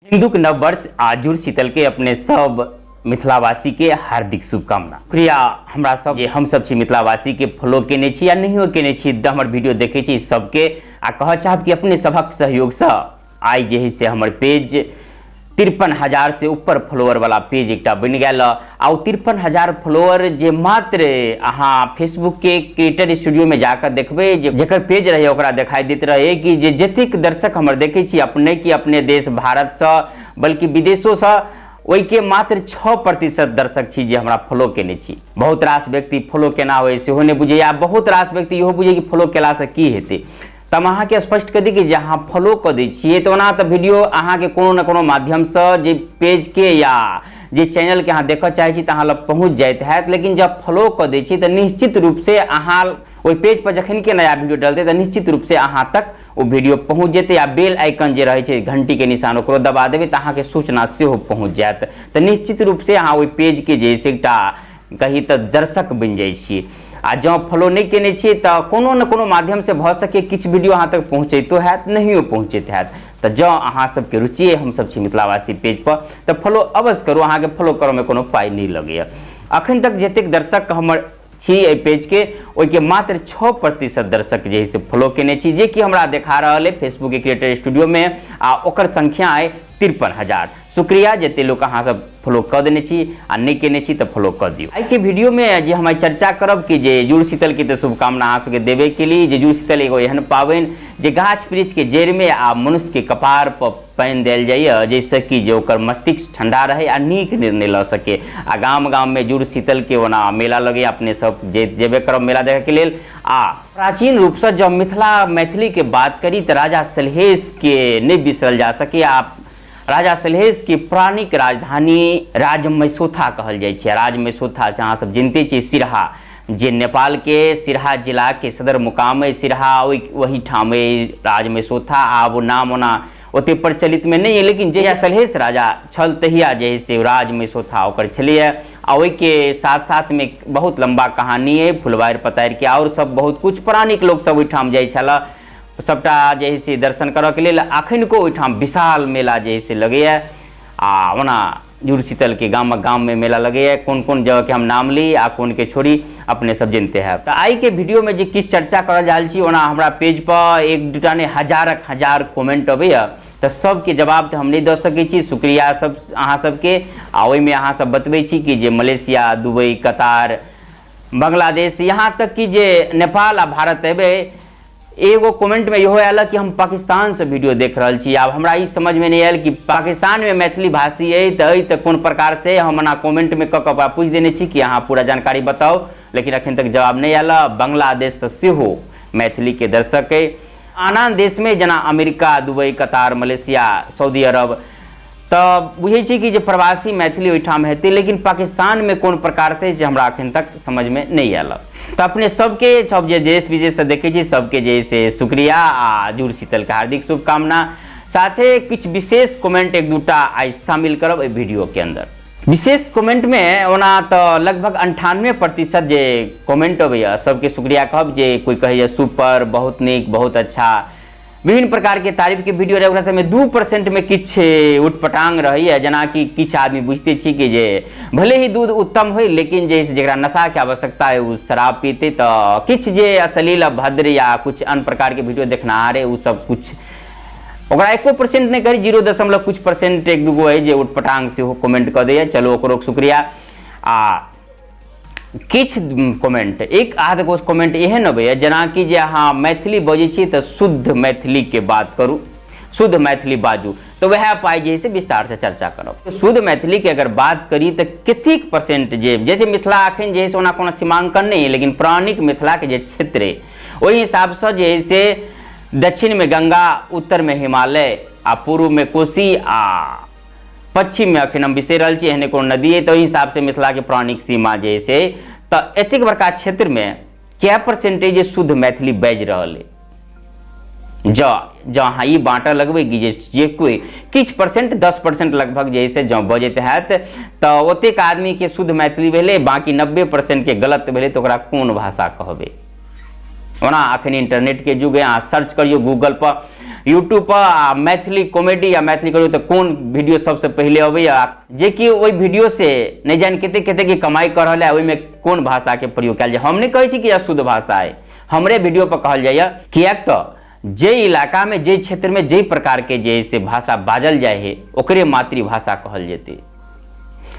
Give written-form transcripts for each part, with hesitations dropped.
हिंदुक नव वर्ष आ जुड़ शीतल के अपने सब मिथिलावासी के हार्दिक शुभकामना। शुक्रिया हमरा सब जे हम सब छी मिथिलावासी के फॉलो केने छी या नहियो केने छी हमर वीडियो देखे छी सबके आ कह चाहब कि अपने सबक सहयोग से आई जे है से हमर पेज 53,000 से ऊपर फॉलोअर वाला पेज एक बन गया आ 53,000 फॉलोअर जे मात्र अहाँ फेसबुक के क्रिएटर स्टूडियो में जाकर देखबे जेकर पेज रहे ओकरा दिखाई देत रहे कि जे जतिक दर्शक हमर देखे छी अपने की अपने देश भारत से बल्कि विदेशों से वही के मात्र 6% दर्शक छी जे हमरा फॉलो केने छी। बहुत रास व्यक्ति फॉलो केना होय सेहो नहीं बुझे या बहुत रास व्यक्ति इहो बुझे कि फॉलो केला से की हेते। तब अहाँ के स्पष्ट कर दी कि जहाँ फॉलो कर दी छे तो ओना तो वीडियो अहाँ के कोनो न कोनो माध्यम से जे पेज के या जे चैनल के अहाँ देख चाहे छी तहाँ लग पहुँच जाइत है, लेकिन जब फॉलो कर दी छी तो निश्चित रूप से अहाँ वही पेज पर जखन के नया वीडियो डालते तो निश्चित रूप से अहाँ तक वो वीडियो पहुँच जेते या बेल आइकन जे रहे छे घंटी के निशान ओकरो दबा देबे तो अहाँ के सूचना से पहुँच जात तो निश्चित रूप से अहाँ वही पेज के जैसे एकटा कही तो दर्शक बन जाए छी। आ जो फॉलो नहीं केने छी तो कोनो न कोनो माध्यम से भ सके किछ वीडियो अहाँ तक पहुँचतो है नहीं पहुँचत है तो जो अहाँ सबके रुचि है हम सब छी मिथिलावासी पेज पर तो फॉलो अवश्य करू। अहाँ के फॉलो करो में कोनो पाई नहीं लगे। अखन तक जतेक दर्शक हमर छी ए पेज के ओई के मात्र 6% दर्शक जे से फॉलो केने छी जे कि हमरा देखा रहा है फेसबुक के क्रिएटर स्टूडियो में आ ओकर संख्या है 53,000। शुक्रिया जते लोग अहाँ सब फॉलो कर देने छी आ नहीं केने छी तो फॉलो कर दियो। आई के वीडियो में जे हम चर्चा करब कि जे जुड़ शीतल की तो शुभकामना अहाँ सबके देवे के लिए जे जुड़ शीतल एगो एहन पावन जे गाछ वृक्ष के जड़ में आ मनुष्य के कपार पर पानि देल जाइए जैसे कि जो ओकर मस्तिष्क ठंडा रहे आ नीक निर्णय ल सके। आ गाम गाम में जुड़ शीतल के ओना मेला लगे अपने सब जेबे करब मेला देखे के लेल। आ प्राचीन रूप से जब मिथिला मैथिली के बात करी तो राजा सलहेश के नहीं बिसरल जा सके। आप राजा सलहेश की पौराणिक राजधानी राजमैसोथा कहल जाए छे। राजमैसोथा से अहाँ सब जानते छी सिरहा जे नेपाल के सिरहा जिला के सदर मुकाम है सिरहा वही ठाम है राजमैसोथा। आब नाम ओना ओते प्रचलित में नहीं है लेकिन जहिया सलहेश राजा छल तहिया जे से राजमैसोथा ओकर छलिए। आ ओई के साथ साथ में बहुत लंबा कहानी है फुलवार पतार के और सब बहुत कुछ पौराणिक लोग सब ओइठाम जाय छला सबटा जे से दर्शन करऽ के लेल। अखन को ओइठाम विशाल मेला जे से लगे आ ओना जुड़ शीतल के गाम में मेला लगे कौन कौन जगह के हम नाम ली आ कौन के छोड़ी अपने सब जानते हैं। तो आई के वीडियो में जे किस चर्चा करल जाल छी ओना हमरा पेज पर एक दूटा ने हजार कमेंट अबैया तो सबके जवाब तो हम नहीं दे सके छी। शुक्रिया सब अहाँ सबके। आ ओई में अहाँ सब बतबै छी कि जे मलेशिया दुबई कतार बांग्लादेश यहाँ तक कि जे नेपाल आ भारत एबे एगो कमेंट में इहो आयल कि हम पाकिस्तान से वीडियो देख रहा छी। अब हमरा ई समझ में नहीं आयल कि पाकिस्तान में मैथिली भाषी है तो कौन प्रकार से हम कमेंट में कऽ पूछ देने छी कि अहाँ पूरा जानकारी बताओ लेकिन अखन तक जवाब नहीं आयल। बांग्लादेश से सेहो मैथिली के दर्शक है। आन देश में जना America Dubai Qatar Malaysia Saudi Arab तो बुझे छी कि जे प्रवासी मैथिली ओइठाम हेतै लेकिन पाकिस्तान में कौन प्रकार से हमरा अखन तक समझ में नहीं आयल। तो अपने सबके सब जे देश विदेश से देखे छी सबके जैसे शुक्रिया आ जुड़ शीतल के हार्दिक शुभकामना। साथे कुछ विशेष कमेंट एक दूटा आज शामिल करब ए वीडियो के अंदर। विशेष कमेंट में ओना तो लगभग 98% जे कमेंट अबैया सबके शुक्रिया कहब। जे कोई कहे सुपर बहुत नीक बहुत अच्छा विभिन्न प्रकार के तारीफ के वीडियो रहे ओकरा में 2% में किछ उटपटांग रही है जना कि किछ आदमी बुझते छी कि जे भले ही दूध उत्तम हो लेकिन जे जरा नशा के आवश्यकता है वो शराब पीते तो किछ जे अश्लील अभद्र या कुछ अन्य प्रकार के वीडियो देखना रहे वो सब कुछ ओकरा 1% नहीं करी 0 कुछ % एक दूगो है जे उटपटांग से कमेंट कर दे चलो ओकरो शुक्रिया। आ किछ कमेंट एक आध गो कमेंट एहन अबैया जना कि जे अहाँ मैथिली बजै छी तो शुद्ध मैथिली के बात करू शुद्ध मैथिली बाजू तो वह पाई जे से विस्तार से चर्चा करब। तो शुद्ध मैथिली के अगर बात करी तो कतेक % जे जैसे मिथिला अखन जे ओना कोनो सीमांकन नहीं है लेकिन पौराणिक मिथिला के जे क्षेत्र है वही हिसाब से जे से दक्षिण में गंगा उत्तर में हिमालय आ पूर्व में कोसी आ पश्चिम में अखन हम बिसर रहल छी एहने कोनो नदी है तो हिसाब से मिथिला के पौराणिक सीमा जे से तो एतेक बड़का क्षेत्र में क्या % शुद्ध मैथिली बाजि रहल है जो हाँ ई बाँटा लगबे कि जे कोई किछ % 10% लगभग जैसे जो बजैत हैत तो ओतेक आदमी के शुद्ध मैथिली भेले बाकी 90% के गलत भेले तो ओकरा कोन भाषा कहबे ओना अखन इंटरनेट के युग है, अहाँ सर्च करियो गूगल पर, यूट्यूब पर मैथिली कॉमेडी या मैथिली करियो तो कौन वीडियो सबसे पहले अबैया, जे कि ओहि वीडियो से नहीं जान कते कते की कमाई कर रहा है, ओहिमे कोन भाषा के प्रयोग कयल जाय। हम नहीं कहै छी कि अशुद्ध भाषा है, हमरे वीडियो पर कहल जाइए, कियाक तो जे इलाका में जे क्षेत्र में जे प्रकार के जे से भाषा बाजल जाए है ओकरे मातृभाषा कहल जेतै।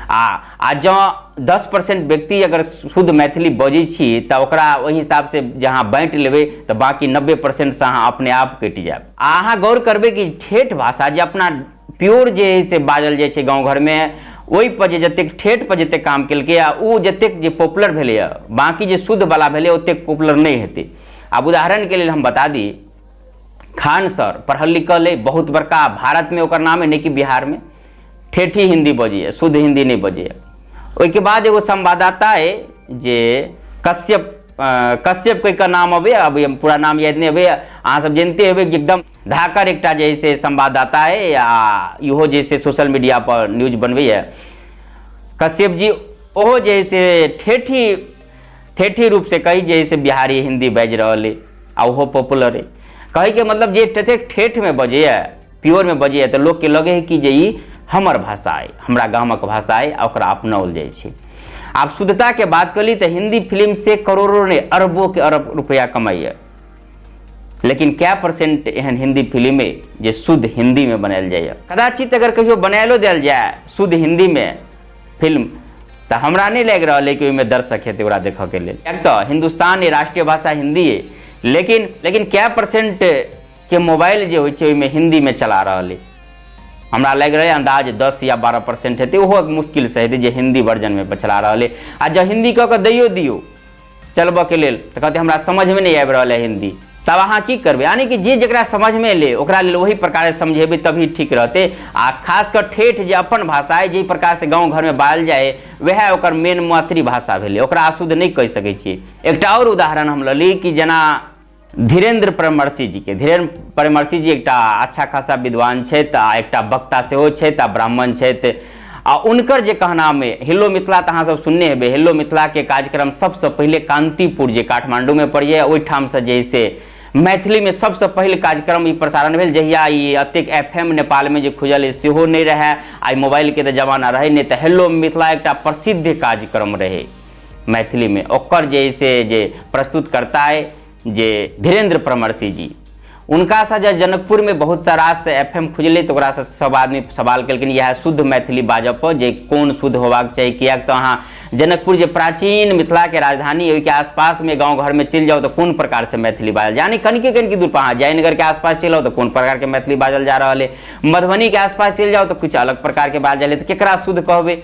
आ जँ 10% व्यक्ति अगर शुद्ध मैथिली बजै छी तऽ ओकरा ओहि हिसाब से जहाँ बाँटि लेबै तऽ बाकी 90% से अहाँ अपने आप कटि जायब। अहाँ गौर करबै कि ठेठ भाषा जे अपना प्योर जे है से बाजल जाइ छै गाँव घर में, ओहि पर जे जतेक ठेठ पर जतेक काम केलकै आ ओ जतेक जे पॉपुलर भेलैए, बाकी जे शुद्ध वाला भेलै ओतेक पॉपुलर नहीं हेतै। आब उदाहरण के लिए हम बता दी, खान सर पढ़ल लिखल है, बहुत बड़का भारत में ओकर नाम है, नहीं कि बिहार में, ठेठी हिंदी बजिए, शुद्ध हिंदी नहीं बजिए। ओहिके बाद एगो संवाददाता है जे कश्यप कश्यप के नाम अबे, अब पूरा नाम याद नहीं अबे, अहाँ सब जानते हेबै कि एकदम धाकर एकटा जैसे संवाददाता है, या इहो जैसे सोशल मीडिया पर न्यूज बनबै है कश्यप जी, ओहो जैसे ठेठी रूप से कही जैसे बिहारी हिंदी बाज रहल है आ ओहो पॉपुलर है। कहे के मतलब जे ठेठ में बजे है, प्योर में बजे है, तो लोग के लगे है कि जे ई हमर भाषा है, हमरा गामक भाषा है, ओकरा अपनाओल जाइ छै। आप शुद्धता के बात करी तो हिंदी फिल्म से करोड़ों ने अरबों के अरब रुपया कमाइए, लेकिन क्या % एहन हिंदी फिल्म है जे शुद्ध हिंदी में बनायल जाइए। कदाचित अगर कहियो बनायलो दिल जाए शुद्ध हिंदी में फिल्म तो हमरा नहीं लग रहा है कि ओहिमे दर्शक हेतै ओकरा देखऽ के लेल। एक तो हिंदुस्तान के राष्ट्रीय भाषा हिंदी है, लेकिन क्या % के मोबाइल जे होइ छै ओहिमे हिंदी में चला रहल है। हमरा लग रहा है अंदाज 10 या 12% हेतै, ओहो मुश्किल से हेतै जे हिंदी वर्जन में चला रहल है। आ जब हिंदी कऽ के दियो चलबऽ के लेल तऽ कहते हमरा समझ में नहीं आबि रहल है हिंदी, तब अहाँ की करबै, यानी कि जे जकरा समझ में ले ओकरा लेल वही प्रकार से समझेबै तभी ठीक रहते। आ खास कर ठेठ जे अपन भाषा है, जे प्रकार से गाँव घर में बाजल जाए वह ओकर मेन मातृभाषा भेलै, ओकरा अशुद्ध नहीं कहि सकै छियै। एकटा और उदाहरण हम लली कि जेना धीरेन्द्र परमर्शी जी के, धीरेन्द्र परमर्शी जी एकटा अच्छा खासा विद्वान छथि, आ एकटा वक्ता सेहो छथि, आ ब्राह्मण छथि। आ उनकर जे कहना में हेलो मिथिला तऽ अहाँ सब सुनने हेबै, हेलो मिथिला के कार्यक्रम सबसे पहले कांतिपुर जे काठमांडू में पड़िए, ओहिठाम से जे से मैथिली में सबसे पहले कार्यक्रम ई प्रसारण भेल। जहिया ई अतेक FM नेपाल में जे खुजल है सेहो नहीं रहे, आई मोबाइल के तो जमाना रहे नहीं, तो हेलो मिथिला एकटा प्रसिद्ध कार्यक्रम रहे मैथिली में। ओकर जे जे प्रस्तुत करता है जे धीरेन्द्र परमर्शी जी, उनका सा जब जनकपुर में बहुत सारा से FM खुजले तो ओकरा से सब आदमी सवाल केलखिन यह शुद्ध मैथिली बाजब पर जे कोन शुद्ध होबाक चाहिए, कियाक तो अहाँ जनकपुर जे प्राचीन मिथिला के राजधानी है के आसपास में गांव घर में चल जाओ तो कौन प्रकार से मैथिली बाजल, यानी कनकी दूर पर अहाँ जयनगर के आसपास चल जाओ तो कौन प्रकार के मैथिली बाजल जा रहा है, मधुबनी के आसपास चल जाओ तो कुछ अलग प्रकार के बाजल है, तो केकरा शुद्ध कहबे।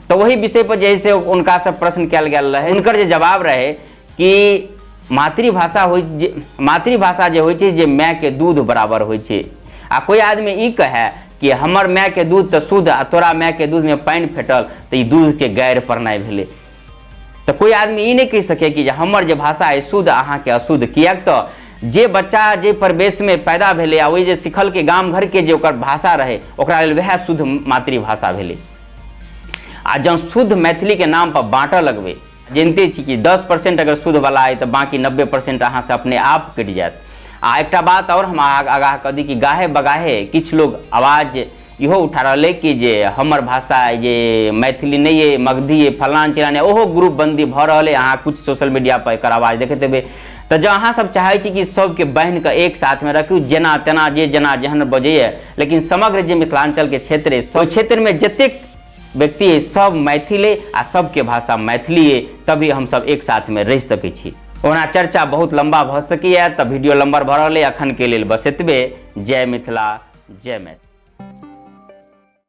तो वही विषय पर जैसे उनका सब प्रश्न कल गेल रहे, उनकर जे जवाब रहे कि मातृभाषा जे होइ छै जे माय के दूध बराबर होइ छै। आ कोई आदमी ई कहे कि हमर माय के दूध तो शुद्ध आ तोरा माय के दूध में पानी फेटल तो ई दूध के गैर परनाय भेलै। तो कोई आदमी ई नहीं कह सके कि हमर जे भाषा है शुद्ध अहाँ के अशुद्ध, कियाक तो जे बच्चा जे परिवेश में पैदा भेलै आ ओहि जे सिखल के गाम घर के जे ओकर भाषा रहे ओकरा लेल वह शुद्ध मातृभाषा भेलै। आ जँ शुद्ध मैथिली के नाम पर बाँटऽ लगबै, जानते छी कि 10% अगर शुद्ध वाला है तो बाकी 90% अहाँ से अपने आप कटि जायत। आ एकटा बात और हम आगाह कह दी कि गाहे बगाहे किछु लोग आवाज इहो उठा रहे कि जे हमर भाषा जे मैथिली नहीं है, मगधी है, फलान चिलान, ओहो ग्रुप बंदी भ रहा है। अहाँ कुछ सोशल मीडिया पर एकर आवाज देखते हेबै। तो जो अहाँ सब चाहे छी कि सबके बांध के एक साथ में रखू, जेना तेना जे जेना जेहन बजैए, लेकिन समग्र जे मिथिलांचल के क्षेत्र है सब क्षेत्र में जतेक व्यक्ति है सब मैथिल है आ सबके भाषा मैथिली है, तभी हम सब एक साथ में रह सकै छी। ओना चर्चा बहुत लंबा भ सकैए, तो वीडियो लंबा भ रहल है, अखन के लेल बस एतबे। जय मिथिला, जय मैथिली।